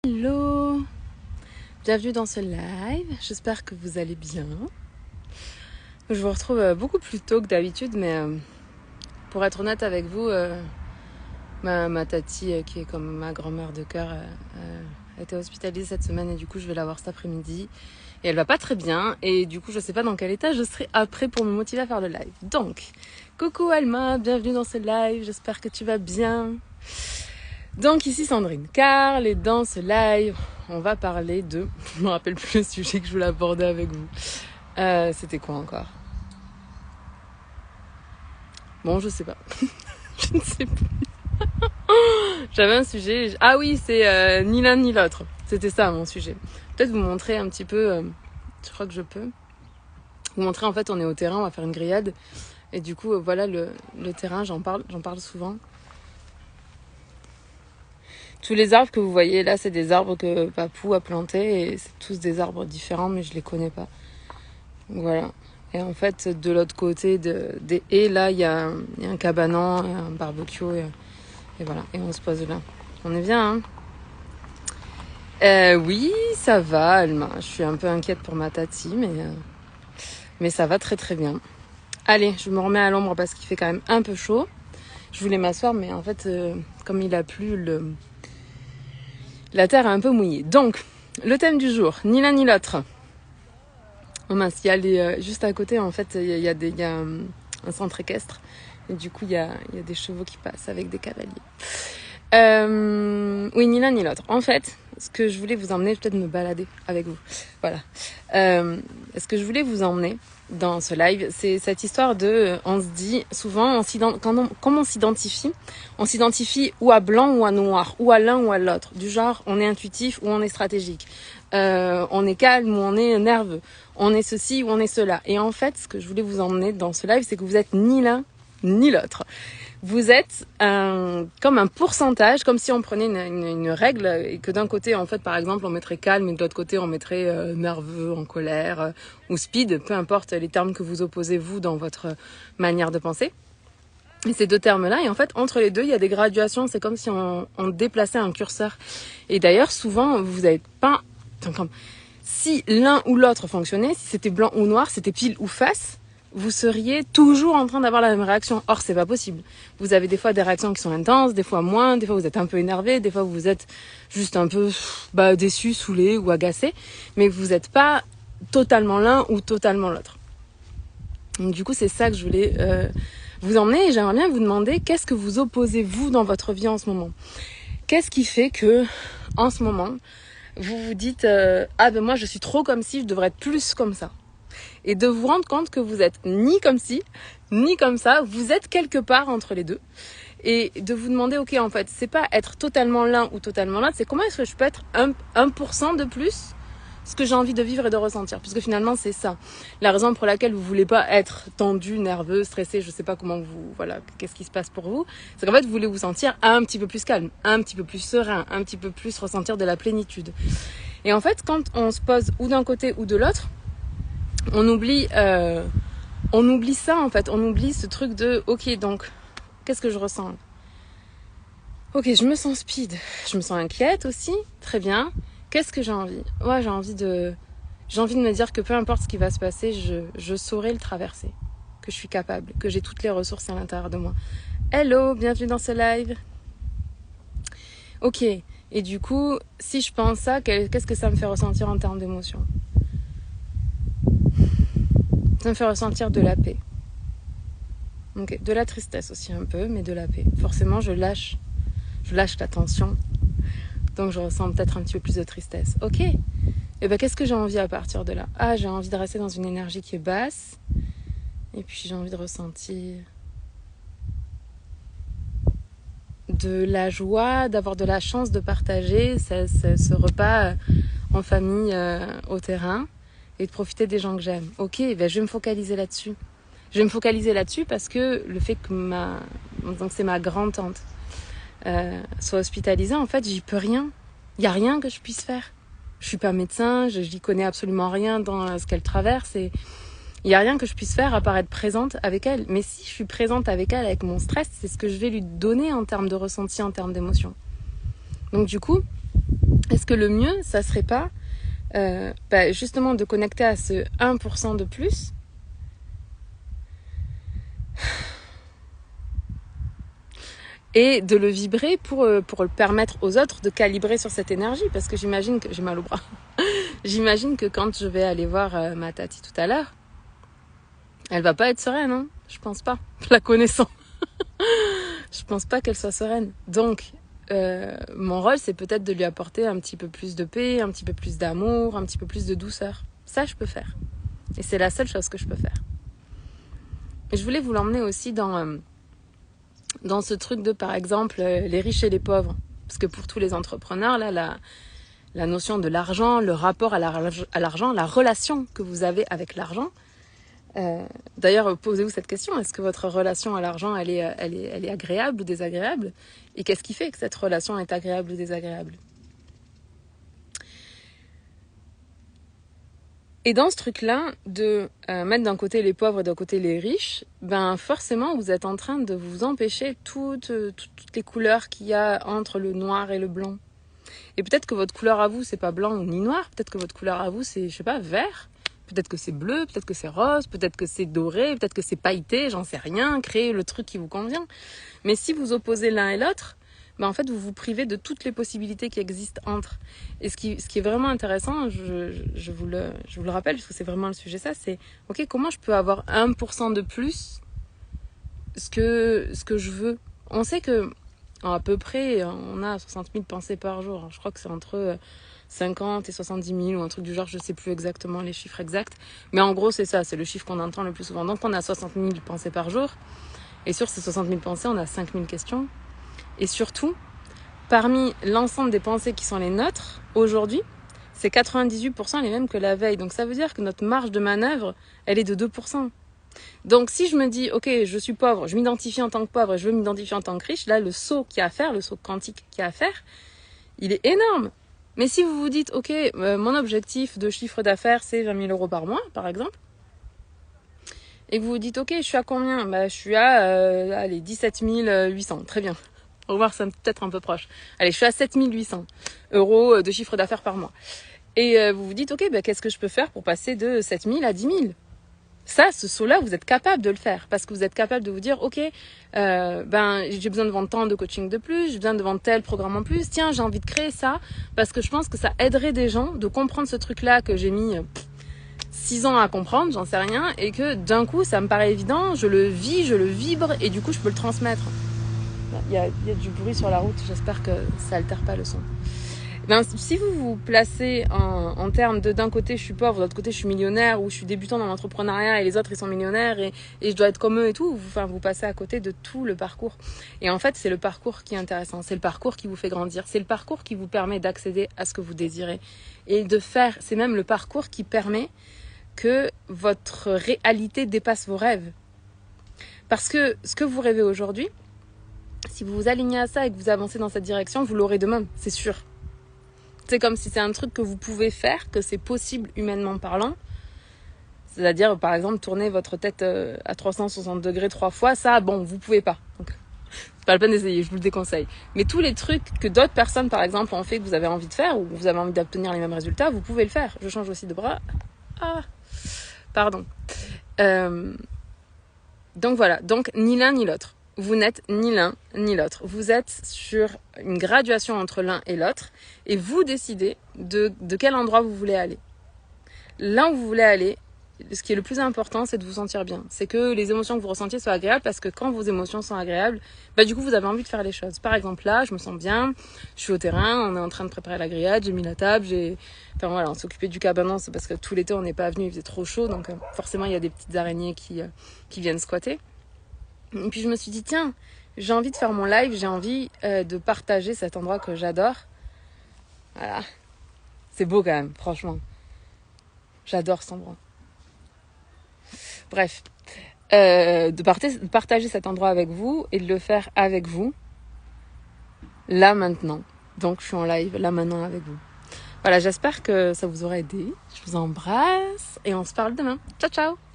Hello, bienvenue dans ce live, j'espère que vous allez bien. Je vous retrouve beaucoup plus tôt que d'habitude, mais pour être honnête avec vous, ma tati, qui est comme ma grand-mère de cœur, a été hospitalisée cette semaine et du coup je vais la voir cet après-midi. Et elle va pas très bien et du coup je sais pas dans quel état je serai après pour me motiver à faire le live. Donc, coucou Alma, bienvenue dans ce live, j'espère que tu vas bien. Donc ici Sandrine Carl et dans ce live, on va parler de... Je me rappelle plus le sujet que je voulais aborder avec vous. C'était quoi encore? Bon, je sais pas. Je ne sais plus. J'avais un sujet... Ah oui, c'est ni l'un ni l'autre. C'était ça mon sujet. Peut-être vous montrer un petit peu... je crois que je peux. Vous montrer en fait, on est au terrain, on va faire une grillade. Et du coup, voilà le terrain, j'en parle souvent. Tous les arbres que vous voyez là, c'est des arbres que Papou a plantés et c'est tous des arbres différents, mais je les connais pas. Voilà. Et en fait, de l'autre côté des haies, là, il y a un cabanon, un barbecue et voilà. Et on se pose là. On est bien, hein? Oui, ça va, Alma. Je suis un peu inquiète pour ma tati, mais ça va très très bien. Allez, je me remets à l'ombre parce qu'il fait quand même un peu chaud. Je voulais m'asseoir, mais en fait, comme il a plu, la terre est un peu mouillée. Donc, le thème du jour, ni l'un ni l'autre. Oh mince, il y a juste à côté, en fait, il y a un centre équestre. Et du coup, il y a des chevaux qui passent avec des cavaliers. Oui, ni l'un ni l'autre. En fait, ce que je voulais vous emmener, peut-être me balader avec vous. Voilà. Ce que je voulais vous emmener dans ce live, c'est cette histoire on se dit souvent, quand on s'identifie ou à blanc ou à noir, ou à l'un ou à l'autre. Du genre, on est intuitif ou on est stratégique. On est calme ou on est nerveux. On est ceci ou on est cela. Et en fait, ce que je voulais vous emmener dans ce live, c'est que vous êtes ni l'un ni l'autre. Vous êtes comme un pourcentage, comme si on prenait une règle et que d'un côté, en fait, par exemple, on mettrait calme et de l'autre côté, on mettrait nerveux, en colère ou speed, peu importe les termes que vous opposez, vous, dans votre manière de penser. Et ces deux termes-là, et en fait, entre les deux, il y a des graduations, c'est comme si on déplaçait un curseur. Et d'ailleurs, souvent, vous n'avez pas... Si l'un ou l'autre fonctionnait, si c'était blanc ou noir, c'était pile ou face, vous seriez toujours en train d'avoir la même réaction. Or, c'est pas possible. Vous avez des fois des réactions qui sont intenses, des fois moins, des fois vous êtes un peu énervé, des fois vous êtes juste un peu déçu, saoulé ou agacé, mais vous n'êtes pas totalement l'un ou totalement l'autre. Donc du coup, c'est ça que je voulais vous emmener et j'aimerais bien vous demander qu'est-ce que vous opposez vous dans votre vie en ce moment. Qu'est-ce qui fait que, en ce moment, vous vous dites moi je suis trop comme ci, je devrais être plus comme ça. Et de vous rendre compte que vous êtes ni comme ci, ni comme ça, vous êtes quelque part entre les deux. Et de vous demander, ok, en fait, c'est pas être totalement l'un ou totalement l'autre, c'est comment est-ce que je peux être 1% de plus ce que j'ai envie de vivre et de ressentir. Puisque finalement, c'est ça. La raison pour laquelle vous voulez pas être tendu, nerveux, stressé, je sais pas comment qu'est-ce qui se passe pour vous, c'est qu'en fait, vous voulez vous sentir un petit peu plus calme, un petit peu plus serein, un petit peu plus ressentir de la plénitude. Et en fait, quand on se pose ou d'un côté ou de l'autre, on oublie ça en fait, on oublie ce truc de ok, donc qu'est-ce que je ressens? Ok, je me sens speed, je me sens inquiète aussi, très bien. Qu'est-ce que j'ai envie? Ouais, j'ai envie de me dire que peu importe ce qui va se passer, je saurai le traverser, que je suis capable, que j'ai toutes les ressources à l'intérieur de moi. Hello, bienvenue dans ce live. Ok, et du coup, si je pense ça, qu'est-ce que ça me fait ressentir en termes d'émotion? Ça me fait ressentir de la paix. Okay. De la tristesse aussi un peu, mais de la paix. Forcément, je lâche la tension. Donc, je ressens peut-être un petit peu plus de tristesse. Ok. Et ben, qu'est-ce que j'ai envie à partir de là? Ah, j'ai envie de rester dans une énergie qui est basse. Et puis, j'ai envie de ressentir de la joie, d'avoir de la chance de partager ce repas en famille au terrain. Et de profiter des gens que j'aime. Ok, ben je vais me focaliser là-dessus. Je vais me focaliser là-dessus parce que le fait que donc c'est ma grande-tante soit hospitalisée, en fait, j'y peux rien. Il n'y a rien que je puisse faire. Je suis pas médecin, je n'y connais absolument rien dans ce qu'elle traverse. Et il n'y a rien que je puisse faire à part être présente avec elle. Mais si je suis présente avec elle, avec mon stress, c'est ce que je vais lui donner en termes de ressenti, en termes d'émotion. Donc du coup, est-ce que le mieux, ça serait pas justement de connecter à ce 1% de plus et de le vibrer pour le permettre aux autres de calibrer sur cette énergie? Parce que j'imagine que j'ai mal au bras. J'imagine que quand je vais aller voir ma tati tout à l'heure, elle va pas être sereine, hein. Je pense pas, la connaissant. Je pense pas qu'elle soit sereine. Donc, mon rôle, c'est peut-être de lui apporter un petit peu plus de paix, un petit peu plus d'amour, un petit peu plus de douceur. Ça, je peux faire. Et c'est la seule chose que je peux faire. Et je voulais vous l'emmener aussi dans ce truc de, par exemple, les riches et les pauvres. Parce que pour tous les entrepreneurs, là, la notion de l'argent, le rapport à l'argent, la relation que vous avez avec l'argent. D'ailleurs, posez-vous cette question, est-ce que votre relation à l'argent, elle est agréable ou désagréable? Et qu'est-ce qui fait que cette relation est agréable ou désagréable? Et dans ce truc-là, de mettre d'un côté les pauvres et d'un côté les riches, ben forcément, vous êtes en train de vous empêcher toutes les couleurs qu'il y a entre le noir et le blanc. Et peut-être que votre couleur à vous, c'est pas blanc ni noir, peut-être que votre couleur à vous, c'est, je sais pas, vert. Peut-être que c'est bleu, peut-être que c'est rose, peut-être que c'est doré, peut-être que c'est pailleté, j'en sais rien, créez le truc qui vous convient. Mais si vous opposez l'un et l'autre, ben en fait, vous vous privez de toutes les possibilités qui existent entre. Et ce qui est vraiment intéressant, je vous le rappelle, parce que c'est vraiment le sujet, ça, c'est, ok, comment je peux avoir 1% de plus ce que je veux? On sait que, à peu près, on a 60 000 pensées par jour. Je crois que c'est entre 50 et 70 000 ou un truc du genre, je sais plus exactement les chiffres exacts. Mais en gros, c'est ça, c'est le chiffre qu'on entend le plus souvent. Donc on a 60 000 pensées par jour. Et sur ces 60 000 pensées, on a 5 000 questions. Et surtout, parmi l'ensemble des pensées qui sont les nôtres, aujourd'hui, c'est 98% les mêmes que la veille. Donc ça veut dire que notre marge de manœuvre, elle est de 2%. Donc si je me dis, ok, je suis pauvre, je m'identifie en tant que pauvre et je veux m'identifier en tant que riche, là, le saut qu'il y a à faire, le saut quantique qu'il y a à faire, il est énorme. Mais si vous vous dites, ok, mon objectif de chiffre d'affaires, c'est 20 000 euros par mois, par exemple, et que vous vous dites, ok, je suis à combien? Bah, je suis à 17 800, très bien. Au revoir, c'est peut-être un peu proche. Allez, je suis à 7 800 euros de chiffre d'affaires par mois. Et vous vous dites, ok, bah, qu'est-ce que je peux faire pour passer de 7 000 à 10 000? Ça, ce saut-là, vous êtes capable de le faire parce que vous êtes capable de vous dire, ok, j'ai besoin de vendre tant de coaching de plus, j'ai besoin de vendre tel programme en plus. Tiens, j'ai envie de créer ça parce que je pense que ça aiderait des gens de comprendre ce truc-là que j'ai mis 6 ans à comprendre, j'en sais rien, et que d'un coup, ça me paraît évident, je le vis, je le vibre et du coup, je peux le transmettre. Il y a du bruit sur la route, j'espère que ça altère pas le son. Ben, si vous vous placez en termes de d'un côté je suis pauvre, de l'autre côté je suis millionnaire, ou je suis débutant dans l'entrepreneuriat et les autres ils sont millionnaires et je dois être comme eux et tout, vous passez à côté de tout le parcours. Et en fait c'est le parcours qui est intéressant, c'est le parcours qui vous fait grandir, c'est le parcours qui vous permet d'accéder à ce que vous désirez. Et c'est même le parcours qui permet que votre réalité dépasse vos rêves. Parce que ce que vous rêvez aujourd'hui, si vous vous alignez à ça et que vous avancez dans cette direction, vous l'aurez demain, c'est sûr. C'est comme si c'est un truc que vous pouvez faire, que c'est possible humainement parlant. C'est-à-dire, par exemple, tourner votre tête à 360 degrés 3 fois, ça, bon, vous pouvez pas. Donc, c'est pas la peine d'essayer, je vous le déconseille. Mais tous les trucs que d'autres personnes, par exemple, ont fait, que vous avez envie de faire, ou vous avez envie d'obtenir les mêmes résultats, vous pouvez le faire. Je change aussi de bras. Ah, pardon. Donc voilà, donc ni l'un ni l'autre. Vous n'êtes ni l'un ni l'autre. Vous êtes sur une graduation entre l'un et l'autre et vous décidez de quel endroit vous voulez aller. Là où vous voulez aller, ce qui est le plus important, c'est de vous sentir bien. C'est que les émotions que vous ressentiez soient agréables parce que quand vos émotions sont agréables, du coup, vous avez envie de faire les choses. Par exemple, là, je me sens bien, je suis au terrain, on est en train de préparer la grillade, j'ai mis la table, Enfin voilà, on s'occupait du cabanon, c'est parce que tout l'été, on n'est pas venu, il faisait trop chaud, donc forcément, il y a des petites araignées qui viennent squatter. Et puis je me suis dit, tiens, j'ai envie de faire mon live, j'ai envie de partager cet endroit que j'adore. Voilà. C'est beau quand même, franchement. J'adore cet endroit. Bref. De partager cet endroit avec vous et de le faire avec vous. Là maintenant. Donc je suis en live, là maintenant avec vous. Voilà, j'espère que ça vous aura aidé. Je vous embrasse et on se parle demain. Ciao, ciao!